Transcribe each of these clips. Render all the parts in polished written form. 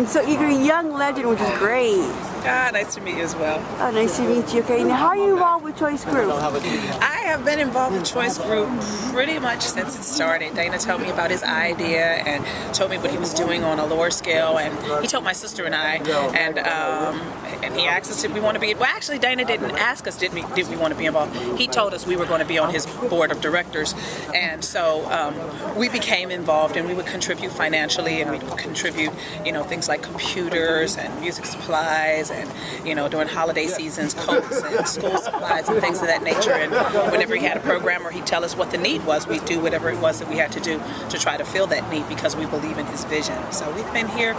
and so you're a young legend, which is great. Nice to meet you as well. Oh, nice to meet you. Okay, now how are you involved with Choice Group? I have been involved with Choice Group pretty much since it started. Dana told me about his idea and told me what he was doing on a lower scale, and he told my sister and I, and he asked us did we want to be. Well, actually, Dana didn't ask us did we want to be involved. He told us we were going to be on his board of directors, and so we became involved, and we would contribute financially, and we would contribute, things like computers and music supplies, and during holiday seasons, coats and school supplies and things of that nature. And whenever he had a program or he'd tell us what the need was, we'd do whatever it was that we had to do to try to fill that need because we believe in his vision. So we've been here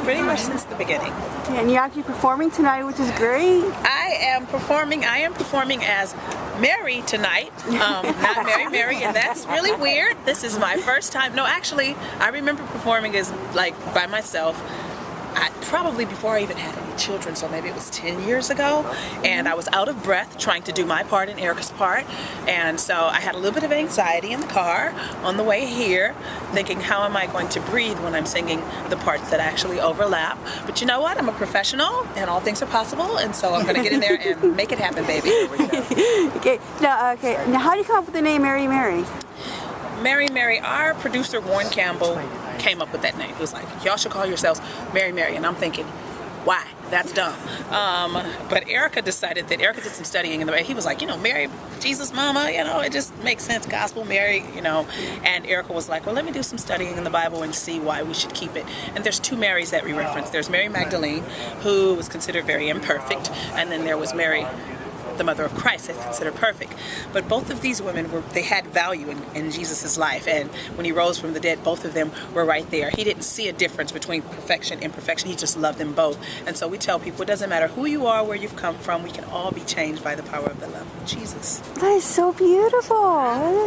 pretty much since the beginning. Yeah, and you're actually performing tonight, which is great. I am performing as Mary tonight, not Mary, and that's really weird. This is my first time. No, actually, I remember performing as by myself. Probably before I even had any children, so maybe it was 10 years ago, and I was out of breath trying to do my part and Erica's part, and so I had a little bit of anxiety in the car on the way here, thinking how am I going to breathe when I'm singing the parts that actually overlap. But you know what, I'm a professional and all things are possible, and so I'm going to get in there and make it happen, baby. Okay, now how do you come up with the name Mary Mary? Mary, our producer Warren Campbell came up with that name. He was like, y'all should call yourselves Mary, and I'm thinking, why? That's dumb. But Erica decided that Erica did some studying in the way. He was like, Mary, Jesus mama, it just makes sense, gospel Mary, and Erica was like, well, let me do some studying in the Bible and see why we should keep it. And there's two Marys that we reference. There's Mary Magdalene, who was considered very imperfect, and then there was Mary, the mother of Christ, that's considered perfect. But both of these women they had value in Jesus' life, and when he rose from the dead, both of them were right there. He didn't see a difference between perfection and imperfection. He just loved them both. And so we tell people it doesn't matter who you are, where you've come from, we can all be changed by the power of the love of Jesus. That is so beautiful.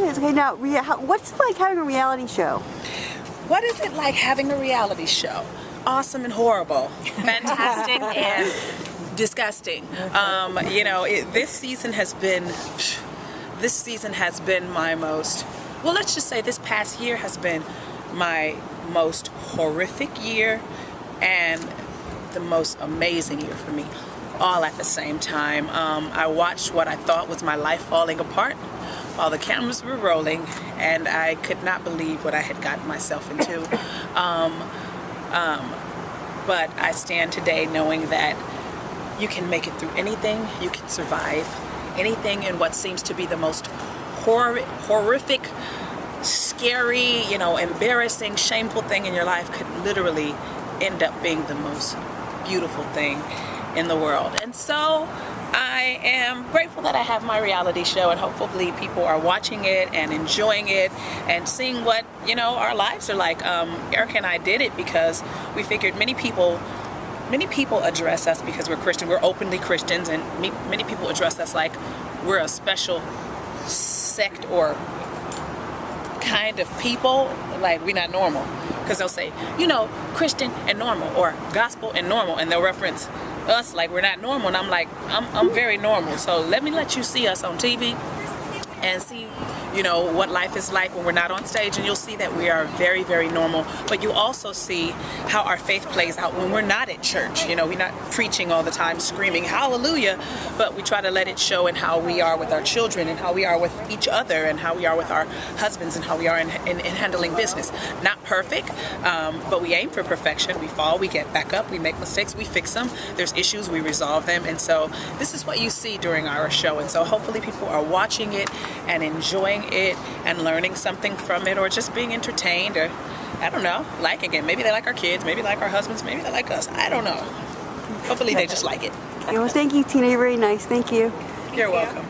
It is. Okay, now what's it like having a reality show? What is it like having a reality show? Awesome and horrible, fantastic and disgusting. This season has been my most, well, let's just say this past year has been my most horrific year and the most amazing year for me, all at the same time. I watched what I thought was my life falling apart while the cameras were rolling, and I could not believe what I had gotten myself into. But I stand today knowing that you can make it through anything, you can survive anything, and what seems to be the most horrific, scary, embarrassing, shameful thing in your life could literally end up being the most beautiful thing in the world. And so I am grateful that I have my reality show, and hopefully people are watching it and enjoying it and seeing what, our lives are like. Erica and I did it because we figured many people address us because we're Christian. We're openly Christians, and many people address us like we're a special sect or kind of people, like we're not normal. Because they'll say, Christian and normal, or gospel and normal, and they'll reference us like we're not normal. And I'm like, I'm very normal. So let you see us on TV and see what life is like when we're not on stage, and you'll see that we are very, very normal. But you also see how our faith plays out when we're not at church. We're not preaching all the time, screaming hallelujah, but we try to let it show in how we are with our children, and how we are with each other, and how we are with our husbands, and how we are in handling business. Not perfect, but we aim for perfection. We fall, we get back up, we make mistakes, we fix them. There's issues, we resolve them. And so this is what you see during our show. And so hopefully people are watching it and enjoying it and learning something from it, or just being entertained, or I don't know, liking it. Maybe they like our kids, maybe they like our husbands, maybe they like us. I don't know. Hopefully they just like it. Well, thank you, Tina. You're very nice. Thank you. You're welcome.